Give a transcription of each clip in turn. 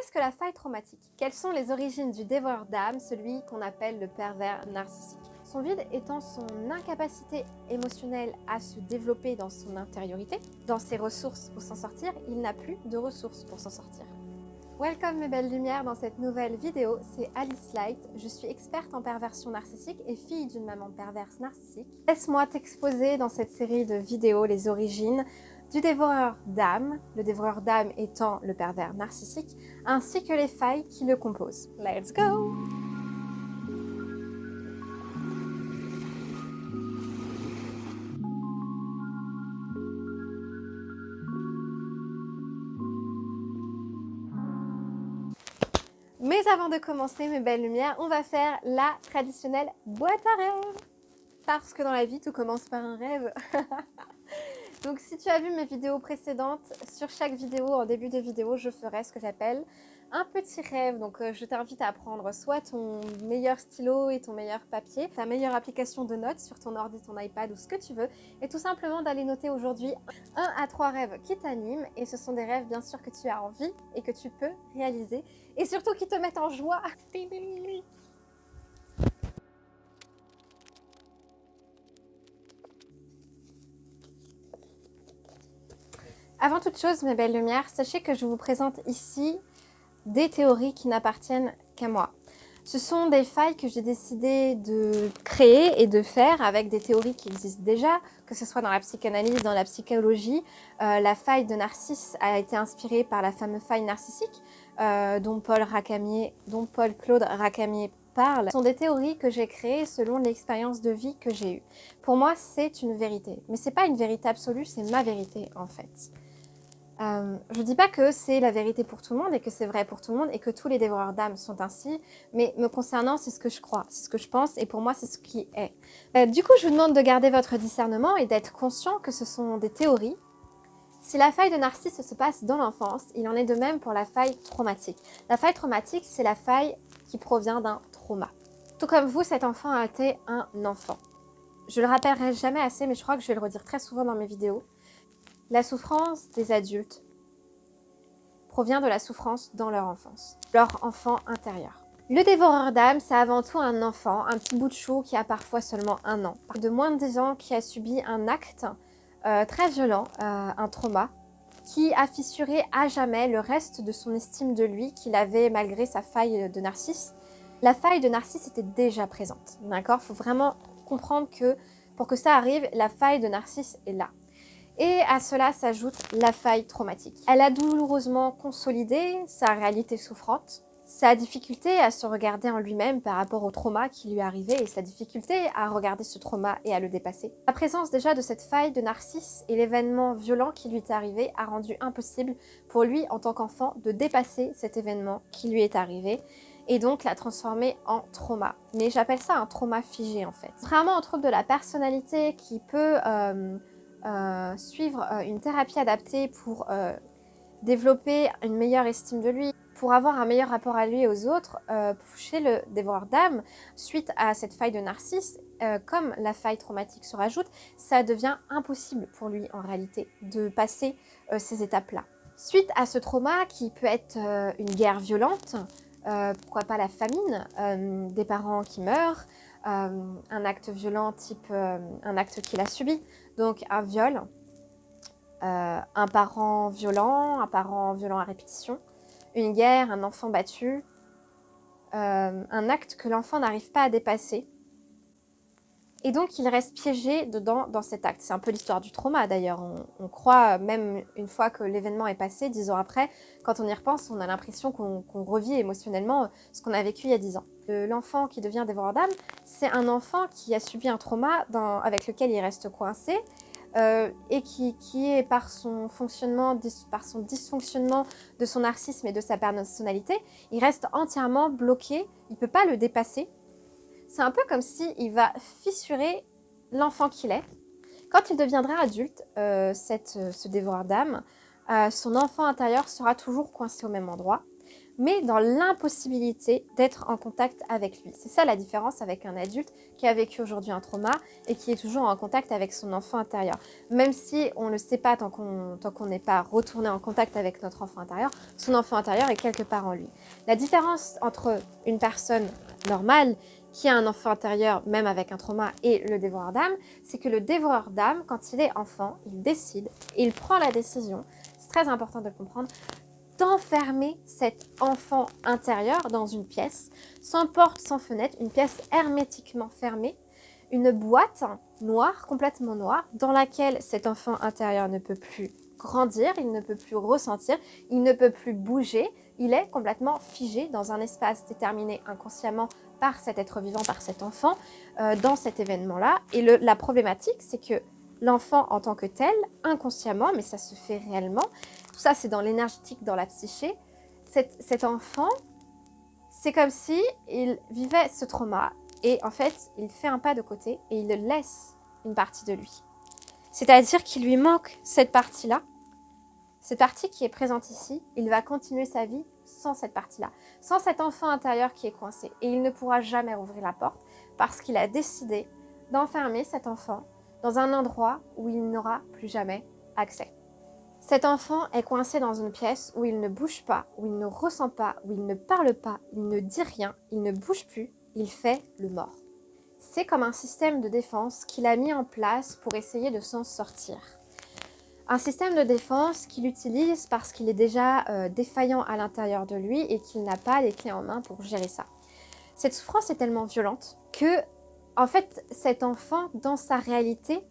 Qu'est-ce que la faille traumatique? Quelles sont les origines du dévoreur d'âme, celui qu'on appelle le pervers narcissique? Son vide étant son incapacité émotionnelle à se développer dans son intériorité, dans ses ressources pour s'en sortir, il n'a plus de ressources pour s'en sortir. Welcome mes belles lumières dans cette nouvelle vidéo, c'est Alice Light, je suis experte en perversion narcissique et fille d'une maman perverse narcissique. Laisse-moi t'exposer dans cette série de vidéos les origines du dévoreur d'âme, le dévoreur d'âme étant le pervers narcissique, ainsi que les failles qui le composent. Let's go! Mais avant de commencer mes belles lumières, on va faire la traditionnelle boîte à rêves. Parce que dans la vie, tout commence par un rêve. Donc si tu as vu mes vidéos précédentes, sur chaque vidéo, en début de vidéo, je ferai ce que j'appelle un petit rêve. Donc je t'invite à prendre soit ton meilleur stylo et ton meilleur papier, ta meilleure application de notes sur ton ordi, ton iPad ou ce que tu veux, et tout simplement d'aller noter aujourd'hui 1 à 3 rêves qui t'animent. Et ce sont des rêves bien sûr que tu as envie et que tu peux réaliser, et surtout qui te mettent en joie. Avant toute chose, mes belles lumières, sachez que je vous présente ici des théories qui n'appartiennent qu'à moi. Ce sont des failles que j'ai décidé de créer et de faire avec des théories qui existent déjà, que ce soit dans la psychanalyse, dans la psychologie. La faille de Narcisse a été inspirée par la fameuse faille narcissique dont Paul-Claude Racamier parle. Ce sont des théories que j'ai créées selon l'expérience de vie que j'ai eue. Pour moi, c'est une vérité. Mais c'est pas une vérité absolue, c'est ma vérité en fait. Je dis pas que c'est la vérité pour tout le monde et que c'est vrai pour tout le monde et que tous les dévoreurs d'âme sont ainsi, mais me concernant, c'est ce que je crois, c'est ce que je pense et pour moi, c'est ce qui est. Du coup, je vous demande de garder votre discernement et d'être conscient que ce sont des théories. Si la faille de Narcisse se passe dans l'enfance, il en est de même pour la faille traumatique. La faille traumatique, c'est la faille qui provient d'un trauma. Tout comme vous, cet enfant a été un enfant. Je le rappellerai jamais assez, mais je crois que je vais le redire très souvent dans mes vidéos. La souffrance des adultes provient de la souffrance dans leur enfance, leur enfant intérieur. Le dévoreur d'âme, c'est avant tout un enfant, un petit bout de chou qui a parfois seulement 1 an, de moins de 10 ans, qui a subi un acte très violent, un trauma, qui a fissuré à jamais le reste de son estime de lui qu'il avait malgré sa faille de Narcisse. La faille de Narcisse était déjà présente, d'accord? Il faut vraiment comprendre que pour que ça arrive, la faille de Narcisse est là. Et à cela s'ajoute la faille traumatique. Elle a douloureusement consolidé sa réalité souffrante, sa difficulté à se regarder en lui-même par rapport au trauma qui lui est arrivé et sa difficulté à regarder ce trauma et à le dépasser. La présence déjà de cette faille de Narcisse et l'événement violent qui lui est arrivé a rendu impossible pour lui en tant qu'enfant de dépasser cet événement qui lui est arrivé et donc la transformer en trauma. Mais j'appelle ça un trauma figé en fait. Vraiment un trouble de la personnalité qui peut suivre une thérapie adaptée pour développer une meilleure estime de lui, pour avoir un meilleur rapport à lui et aux autres, chez le dévoreur d'âme, suite à cette faille de Narcisse, comme la faille traumatique se rajoute, ça devient impossible pour lui en réalité de passer ces étapes-là. Suite à ce trauma qui peut être une guerre violente, pourquoi pas la famine, des parents qui meurent, un acte violent type un acte qu'il a subi, donc un viol, un parent violent à répétition, une guerre, un enfant battu, un acte que l'enfant n'arrive pas à dépasser. Et donc il reste piégé dedans dans cet acte. C'est un peu l'histoire du trauma d'ailleurs. On croit, même une fois que l'événement est passé, 10 ans après, quand on y repense, on a l'impression qu'on revit émotionnellement ce qu'on a vécu il y a 10 ans. L'enfant qui devient dévoreur d'âme, c'est un enfant qui a subi un trauma avec lequel il reste coincé et qui est par son fonctionnement, par son dysfonctionnement de son narcissisme et de sa personnalité, il reste entièrement bloqué, il ne peut pas le dépasser. C'est un peu comme s'il va fissurer l'enfant qu'il est. Quand il deviendra adulte, ce dévoreur d'âme, son enfant intérieur sera toujours coincé au même endroit. mais dans l'impossibilité d'être en contact avec lui. C'est ça la différence avec un adulte qui a vécu aujourd'hui un trauma et qui est toujours en contact avec son enfant intérieur. Même si on ne le sait pas tant qu'on n'est pas retourné en contact avec notre enfant intérieur, son enfant intérieur est quelque part en lui. La différence entre une personne normale qui a un enfant intérieur, même avec un trauma, et le dévoreur d'âme, c'est que le dévoreur d'âme, quand il est enfant, il décide et il prend la décision, c'est très important de le comprendre, d'enfermer cet enfant intérieur dans une pièce, sans porte, sans fenêtre, une pièce hermétiquement fermée, une boîte noire, complètement noire, dans laquelle cet enfant intérieur ne peut plus grandir, il ne peut plus ressentir, il ne peut plus bouger, il est complètement figé dans un espace déterminé inconsciemment par cet être vivant, par cet enfant, dans cet événement-là. Et la problématique, c'est que l'enfant en tant que tel, inconsciemment, mais ça se fait réellement, tout ça c'est dans l'énergétique, dans la psyché, cet enfant, c'est comme si il vivait ce trauma et en fait, il fait un pas de côté et il laisse une partie de lui. C'est-à-dire qu'il lui manque cette partie-là, cette partie qui est présente ici, il va continuer sa vie sans cette partie-là, sans cet enfant intérieur qui est coincé. Et il ne pourra jamais ouvrir la porte parce qu'il a décidé d'enfermer cet enfant dans un endroit où il n'aura plus jamais accès. Cet enfant est coincé dans une pièce où il ne bouge pas, où il ne ressent pas, où il ne parle pas, il ne dit rien, il ne bouge plus, il fait le mort. C'est comme un système de défense qu'il a mis en place pour essayer de s'en sortir. Un système de défense qu'il utilise parce qu'il est déjà défaillant à l'intérieur de lui et qu'il n'a pas les clés en main pour gérer ça. Cette souffrance est tellement violente que, en fait, cet enfant, dans sa réalité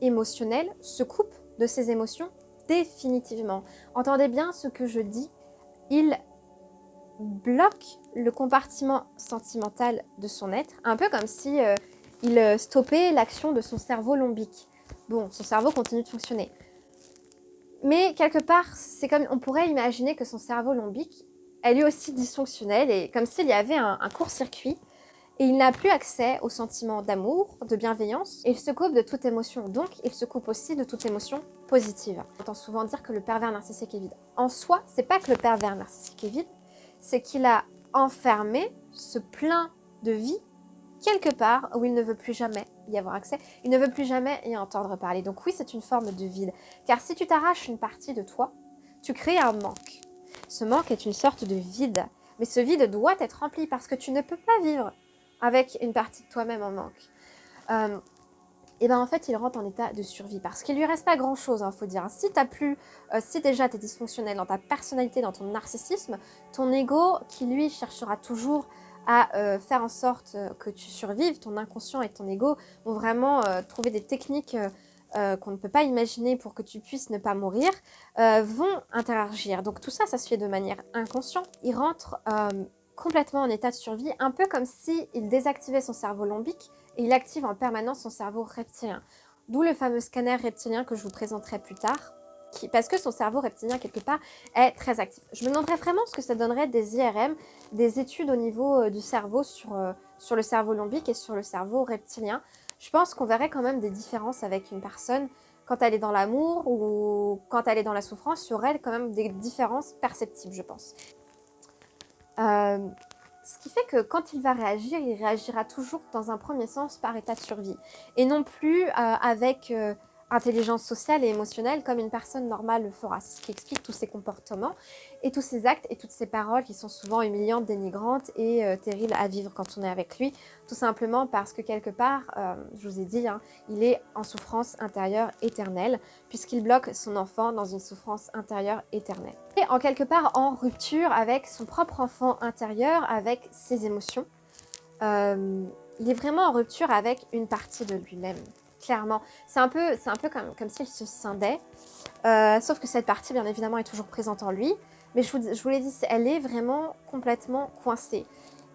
émotionnelle, se coupe de ses émotions définitivement. Entendez bien ce que je dis, il bloque le compartiment sentimental de son être, un peu comme si il stoppait l'action de son cerveau limbique. Bon, son cerveau continue de fonctionner. Mais quelque part, c'est comme on pourrait imaginer que son cerveau limbique est lui aussi dysfonctionnel et comme s'il y avait un court-circuit et il n'a plus accès aux sentiments d'amour, de bienveillance et il se coupe de toute émotion. Donc, il se coupe aussi de toute émotion positive. On entend souvent dire que le pervers narcissique est vide. En soi, c'est pas que le pervers narcissique est vide, c'est qu'il a enfermé ce plein de vie quelque part où il ne veut plus jamais y avoir accès, il ne veut plus jamais y entendre parler. Donc oui, c'est une forme de vide. Car si tu t'arraches une partie de toi, tu crées un manque. Ce manque est une sorte de vide. Mais ce vide doit être rempli parce que tu ne peux pas vivre avec une partie de toi-même en manque. Et ben en fait, il rentre en état de survie parce qu'il lui reste pas grand-chose, faut dire. Si déjà tu es dysfonctionnel dans ta personnalité, dans ton narcissisme, ton ego qui lui cherchera toujours à faire en sorte que tu survives, ton inconscient et ton ego vont vraiment trouver des techniques qu'on ne peut pas imaginer pour que tu puisses ne pas mourir, vont interagir. Donc tout ça, ça se fait de manière inconsciente. Il rentre complètement en état de survie, un peu comme s'il désactivait son cerveau limbique et il active en permanence son cerveau reptilien. D'où le fameux scanner reptilien que je vous présenterai plus tard, parce que son cerveau reptilien, quelque part, est très actif. Je me demanderais vraiment ce que ça donnerait des IRM, des études au niveau du cerveau sur le cerveau limbique et sur le cerveau reptilien. Je pense qu'on verrait quand même des différences avec une personne quand elle est dans l'amour ou quand elle est dans la souffrance. Il y aurait quand même des différences perceptibles, je pense. Ce qui fait que quand il va réagir, il réagira toujours dans un premier sens par état de survie et non plus avec intelligence sociale et émotionnelle comme une personne normale le fera. C'est ce qui explique tous ces comportements et tous ces actes et toutes ces paroles qui sont souvent humiliantes, dénigrantes et terribles à vivre quand on est avec lui, tout simplement parce que quelque part, je vous ai dit, il est en souffrance intérieure éternelle puisqu'il bloque son enfant dans une souffrance intérieure éternelle. Et en quelque part en rupture avec son propre enfant intérieur, avec ses émotions. Il est vraiment en rupture avec une partie de lui-même. Clairement, c'est un peu comme s'il se scindait, sauf que cette partie, bien évidemment, est toujours présente en lui. Mais je vous l'ai dit, elle est vraiment complètement coincée.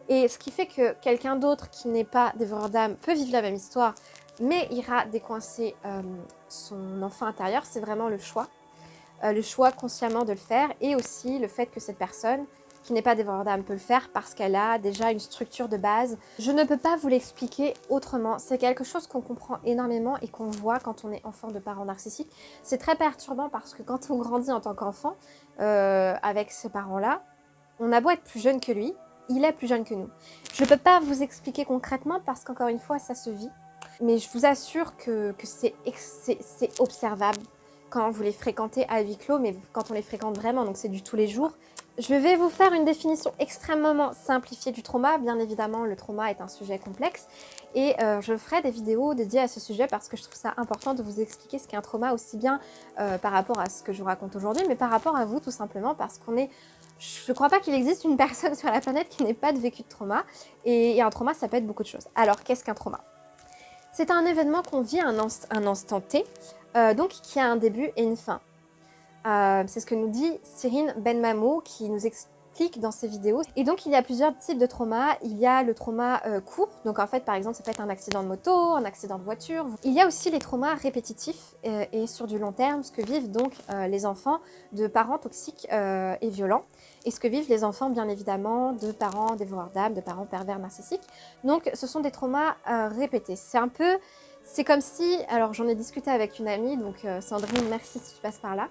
Et ce qui fait que quelqu'un d'autre qui n'est pas dévoreur d'âme peut vivre la même histoire, mais ira décoincer son enfant intérieur, c'est vraiment le choix consciemment de le faire, et aussi le fait que cette personne qui n'est pas dévoreur d'âme peut le faire parce qu'elle a déjà une structure de base. Je ne peux pas vous l'expliquer autrement. C'est quelque chose qu'on comprend énormément et qu'on voit quand on est enfant de parents narcissiques. C'est très perturbant parce que quand on grandit en tant qu'enfant avec ces parents-là, On a beau être plus jeune que lui, il est plus jeune que nous. Je ne peux pas vous expliquer concrètement parce qu'encore une fois, ça se vit. Mais je vous assure que c'est observable quand vous les fréquentez à huis clos, mais quand on les fréquente vraiment, donc c'est du tous les jours. Je vais vous faire une définition extrêmement simplifiée du trauma. Bien évidemment, le trauma est un sujet complexe et je ferai des vidéos dédiées à ce sujet parce que je trouve ça important de vous expliquer ce qu'est un trauma, aussi bien par rapport à ce que je vous raconte aujourd'hui, mais par rapport à vous tout simplement parce qu'on est... Je ne crois pas qu'il existe une personne sur la planète qui n'ait pas de vécu de trauma et un trauma, ça peut être beaucoup de choses. Alors, qu'est-ce qu'un trauma ? C'est un événement qu'on vit à un instant T, donc qui a un début et une fin. C'est ce que nous dit Cyrine Benmamou qui nous explique dans ses vidéos. Et donc il y a plusieurs types de traumas. Il y a le trauma court, donc en fait par exemple ça peut être un accident de moto, un accident de voiture. Il y a aussi les traumas répétitifs et sur du long terme, ce que vivent donc les enfants de parents toxiques et violents. Et ce que vivent les enfants bien évidemment de parents dévoreurs d'âme, de parents pervers narcissiques. Donc ce sont des traumas répétés. C'est comme si, alors j'en ai discuté avec une amie, donc Sandrine, merci si tu passes par là.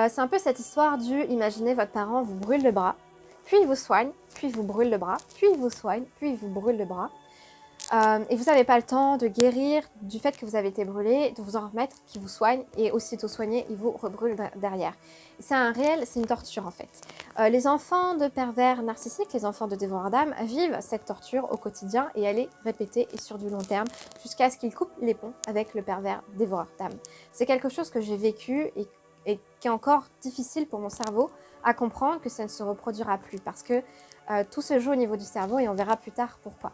C'est un peu cette histoire du, imaginez votre parent vous brûle le bras, puis il vous soigne, puis il vous brûle le bras, puis il vous soigne, puis il vous brûle le bras. Et vous n'avez pas le temps de guérir du fait que vous avez été brûlé, de vous en remettre, qu'il vous soigne, et aussitôt soigné, il vous rebrûle derrière. C'est une torture en fait. Les enfants de pervers narcissiques, les enfants de dévoreurs d'âme, vivent cette torture au quotidien et elle est répétée et sur du long terme jusqu'à ce qu'ils coupent les ponts avec le pervers dévoreur d'âme. C'est quelque chose que j'ai vécu et qui est encore difficile pour mon cerveau à comprendre que ça ne se reproduira plus parce que tout se joue au niveau du cerveau et on verra plus tard pourquoi.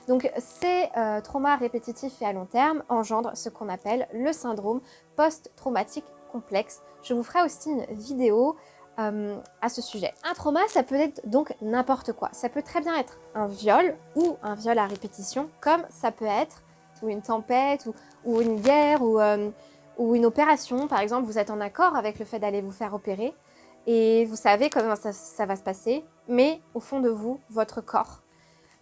Donc ces traumas répétitifs et à long terme engendrent ce qu'on appelle le syndrome post-traumatique complexe. Je vous ferai aussi une vidéo à ce sujet. Un trauma, ça peut être donc n'importe quoi. Ça peut très bien être un viol ou un viol à répétition, comme ça peut être ou une tempête ou une guerre ou une opération. Par exemple, vous êtes en accord avec le fait d'aller vous faire opérer et vous savez comment ça va se passer, mais au fond de vous, votre corps,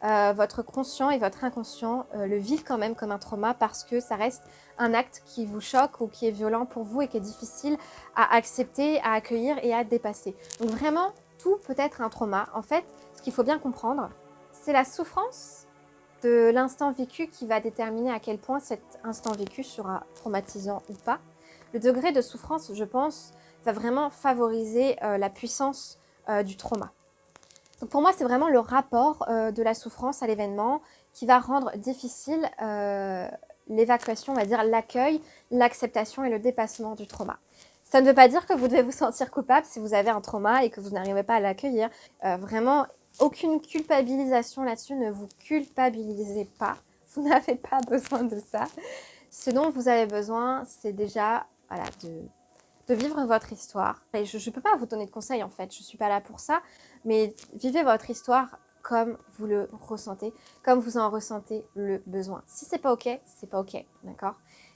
votre conscient et votre inconscient le vivent quand même comme un trauma parce que ça reste un acte qui vous choque ou qui est violent pour vous et qui est difficile à accepter, à accueillir et à dépasser. Donc vraiment, tout peut être un trauma. En fait, ce qu'il faut bien comprendre, c'est la souffrance de l'instant vécu qui va déterminer à quel point cet instant vécu sera traumatisant ou pas. Le degré de souffrance, je pense, va vraiment favoriser la puissance du trauma. Donc pour moi, c'est vraiment le rapport de la souffrance à l'événement qui va rendre difficile l'évacuation, on va dire l'accueil, l'acceptation et le dépassement du trauma. Ça ne veut pas dire que vous devez vous sentir coupable si vous avez un trauma et que vous n'arrivez pas à l'accueillir. Vraiment, aucune culpabilisation là-dessus, ne vous culpabilisez pas. Vous n'avez pas besoin de ça. Ce dont vous avez besoin, c'est déjà voilà, de vivre votre histoire. Et je ne peux pas vous donner de conseils en fait, je ne suis pas là pour ça, mais vivez votre histoire comme vous le ressentez, comme vous en ressentez le besoin. Si c'est pas ok, c'est pas ok, d'accord?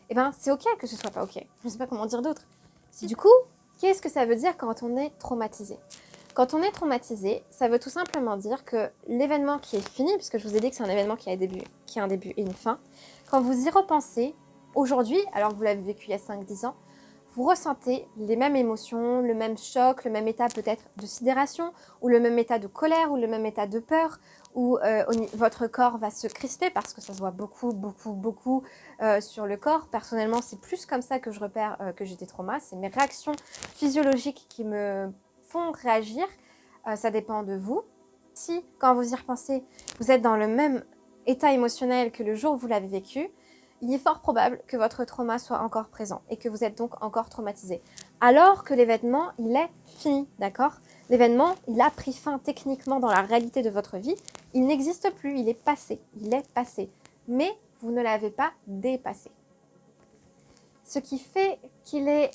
Eh bien, c'est ok que ce soit pas ok. Je ne sais pas comment dire d'autre. Du coup, qu'est-ce que ça veut dire quand on est traumatisé? Quand on est traumatisé, ça veut tout simplement dire que l'événement qui est fini, puisque je vous ai dit que c'est un événement qui a un début et une fin, quand vous y repensez, aujourd'hui, alors que vous l'avez vécu il y a 5-10 ans, vous ressentez les mêmes émotions, le même choc, le même état peut-être de sidération, ou le même état de colère, ou le même état de peur, où votre corps va se crisper parce que ça se voit beaucoup sur le corps. Personnellement, c'est plus comme ça que je repère que j'ai des traumas. C'est mes réactions physiologiques qui me font réagir. Ça dépend de vous. Si, quand vous y repensez, vous êtes dans le même état émotionnel que le jour où vous l'avez vécu, il est fort probable que votre trauma soit encore présent et que vous êtes donc encore traumatisé. Alors que l'événement, il est fini, d'accord? L'événement, il a pris fin techniquement dans la réalité de votre vie. Il n'existe plus, il est passé. Mais vous ne l'avez pas dépassé. Ce qui fait qu'il est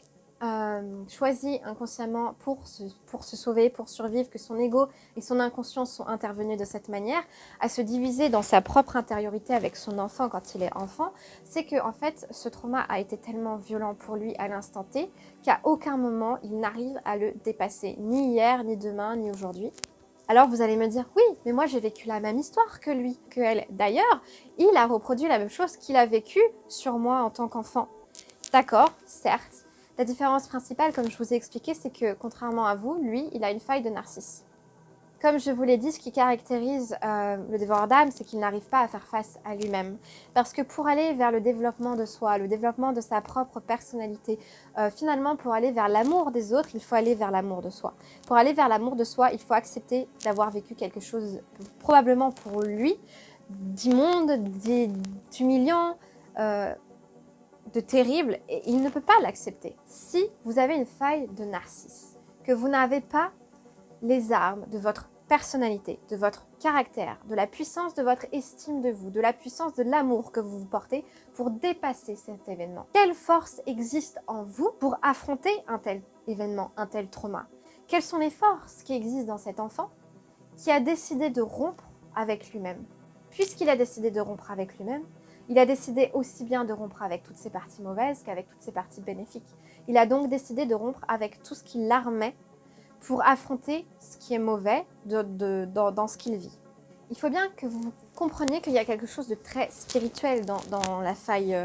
choisi inconsciemment pour se sauver, pour survivre, que son ego et son inconscient sont intervenus de cette manière, à se diviser dans sa propre intériorité avec son enfant quand il est enfant, c'est que en fait, ce trauma a été tellement violent pour lui à l'instant T qu'à aucun moment il n'arrive à le dépasser, ni hier, ni demain, ni aujourd'hui. Alors vous allez me dire, oui, mais moi j'ai vécu la même histoire que lui, que elle. D'ailleurs, il a reproduit la même chose qu'il a vécu sur moi en tant qu'enfant. D'accord, certes. La différence principale, comme je vous ai expliqué, c'est que contrairement à vous, lui, il a une faille de narcisse. Comme je vous l'ai dit, ce qui caractérise le dévoreur d'âme, c'est qu'il n'arrive pas à faire face à lui-même. Parce que pour aller vers le développement de soi, le développement de sa propre personnalité, finalement pour aller vers l'amour des autres, il faut aller vers l'amour de soi. Pour aller vers l'amour de soi, il faut accepter d'avoir vécu quelque chose, probablement pour lui, d'immonde, d'humiliant, de terrible, et il ne peut pas l'accepter. Si vous avez une faille de narcisse, que vous n'avez pas les armes de votre personnalité, de votre caractère, de la puissance de votre estime de vous, de la puissance de l'amour que vous vous portez pour dépasser cet événement. Quelle force existe en vous pour affronter un tel événement, un tel trauma? Quelles sont les forces qui existent dans cet enfant qui a décidé de rompre avec lui-même? Puisqu'il a décidé de rompre avec lui-même, il a décidé aussi bien de rompre avec toutes ses parties mauvaises qu'avec toutes ses parties bénéfiques. Il a donc décidé de rompre avec tout ce qui l'armait pour affronter ce qui est mauvais dans ce qu'il vit. Il faut bien que vous compreniez qu'il y a quelque chose de très spirituel dans la faille.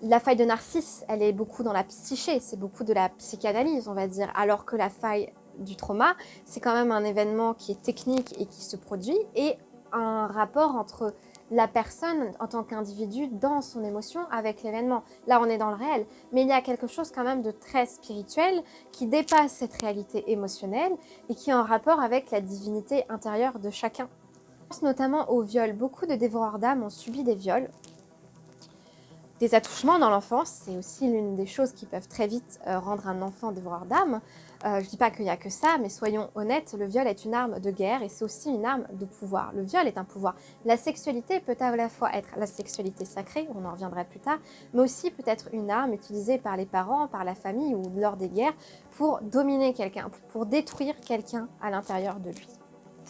La faille de Narcisse, elle est beaucoup dans la psyché, c'est beaucoup de la psychanalyse, on va dire, alors que la faille du trauma, c'est quand même un événement qui est technique et qui se produit, et un rapport entre la personne en tant qu'individu dans son émotion avec l'événement. Là, on est dans le réel, mais il y a quelque chose quand même de très spirituel qui dépasse cette réalité émotionnelle et qui est en rapport avec la divinité intérieure de chacun. Je pense notamment au viol. Beaucoup de dévoreurs d'âme ont subi des viols. Des attouchements dans l'enfance, c'est aussi l'une des choses qui peuvent très vite rendre un enfant dévoreur d'âme. Je ne dis pas qu'il n'y a que ça, mais soyons honnêtes, le viol est une arme de guerre et c'est aussi une arme de pouvoir. Le viol est un pouvoir. La sexualité peut à la fois être la sexualité sacrée, on en reviendra plus tard, mais aussi peut être une arme utilisée par les parents, par la famille ou lors des guerres pour dominer quelqu'un, pour détruire quelqu'un à l'intérieur de lui.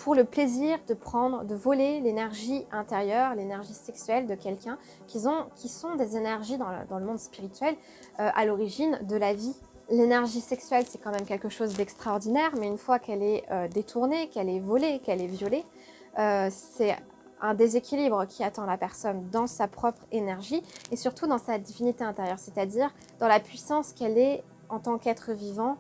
Pour le plaisir de prendre, de voler l'énergie intérieure, l'énergie sexuelle de quelqu'un, qui sont des énergies dans le monde spirituel à l'origine de la vie. L'énergie sexuelle, c'est quand même quelque chose d'extraordinaire, mais une fois qu'elle est détournée, qu'elle est volée, qu'elle est violée, c'est un déséquilibre qui attend la personne dans sa propre énergie et surtout dans sa divinité intérieure, c'est-à-dire dans la puissance qu'elle est en tant qu'être vivant,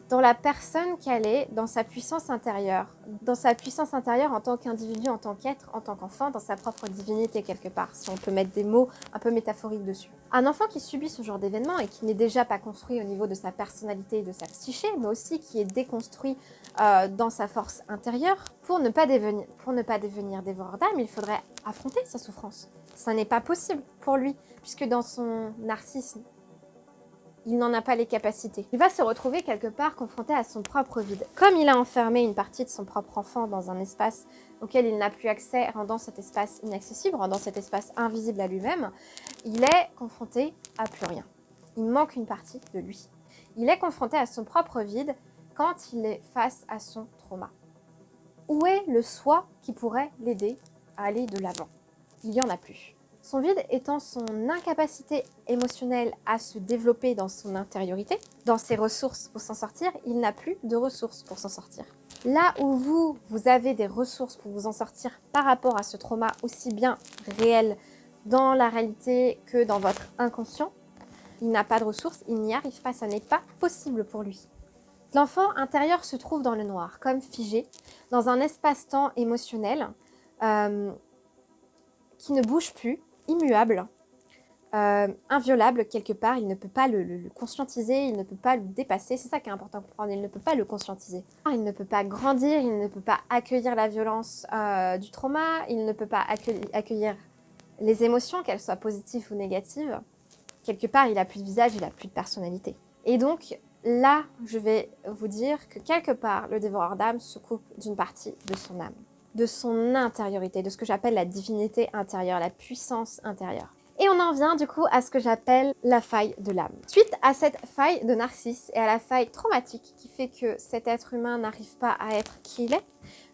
dans la personne qu'elle est, dans sa puissance intérieure en tant qu'individu, en tant qu'être, en tant qu'enfant, dans sa propre divinité quelque part, si on peut mettre des mots un peu métaphoriques dessus. Un enfant qui subit ce genre d'événement et qui n'est déjà pas construit au niveau de sa personnalité et de sa psyché, mais aussi qui est déconstruit dans sa force intérieure, pour ne pas devenir dévoreur d'âme, il faudrait affronter sa souffrance. Ça n'est pas possible pour lui, puisque dans son narcissisme, il n'en a pas les capacités. Il va se retrouver quelque part confronté à son propre vide. Comme il a enfermé une partie de son propre enfant dans un espace auquel il n'a plus accès, rendant cet espace inaccessible, rendant cet espace invisible à lui-même, il est confronté à plus rien. Il manque une partie de lui. Il est confronté à son propre vide quand il est face à son trauma. Où est le soi qui pourrait l'aider à aller de l'avant? Il n'y en a plus. Son vide étant son incapacité émotionnelle à se développer dans son intériorité, dans ses ressources pour s'en sortir, il n'a plus de ressources pour s'en sortir. Là où vous avez des ressources pour vous en sortir par rapport à ce trauma aussi bien réel dans la réalité que dans votre inconscient, il n'a pas de ressources, il n'y arrive pas, ça n'est pas possible pour lui. L'enfant intérieur se trouve dans le noir, comme figé, dans un espace-temps émotionnel qui ne bouge plus, immuable, inviolable quelque part. Il ne peut pas le conscientiser, il ne peut pas le dépasser. C'est ça qui est important de comprendre, il ne peut pas le conscientiser. Il ne peut pas grandir, il ne peut pas accueillir la violence du trauma, il ne peut pas accueillir les émotions, qu'elles soient positives ou négatives. Quelque part, il n'a plus de visage, il n'a plus de personnalité. Et donc, là, je vais vous dire que quelque part, le dévoreur d'âme se coupe d'une partie de son âme, de son intériorité, de ce que j'appelle la divinité intérieure, la puissance intérieure. Et on en vient du coup à ce que j'appelle la faille de l'âme. Suite à cette faille de Narcisse et à la faille traumatique qui fait que cet être humain n'arrive pas à être qui il est,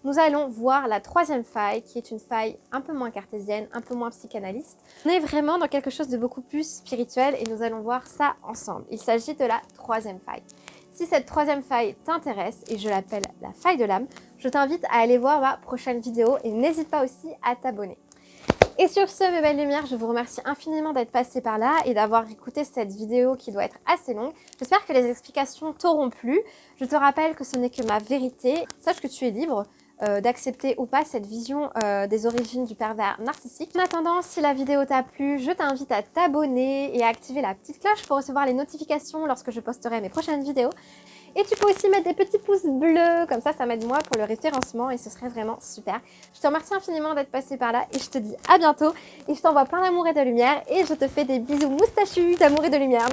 nous allons voir la troisième faille qui est une faille un peu moins cartésienne, un peu moins psychanalyste. On est vraiment dans quelque chose de beaucoup plus spirituel et nous allons voir ça ensemble. Il s'agit de la troisième faille. Si cette troisième faille t'intéresse, et je l'appelle la faille de l'âme, je t'invite à aller voir ma prochaine vidéo et n'hésite pas aussi à t'abonner. Et sur ce, mes belles lumières, je vous remercie infiniment d'être passé par là et d'avoir écouté cette vidéo qui doit être assez longue. J'espère que les explications t'auront plu. Je te rappelle que ce n'est que ma vérité. Sache que tu es libre d'accepter ou pas cette vision des origines du pervers narcissique. En attendant, si la vidéo t'a plu, je t'invite à t'abonner et à activer la petite cloche pour recevoir les notifications lorsque je posterai mes prochaines vidéos. Et tu peux aussi mettre des petits pouces bleus, comme ça m'aide moi pour le référencement et ce serait vraiment super. Je te remercie infiniment d'être passé par là et je te dis à bientôt. Et je t'envoie plein d'amour et de lumière et je te fais des bisous moustachus d'amour et de lumière.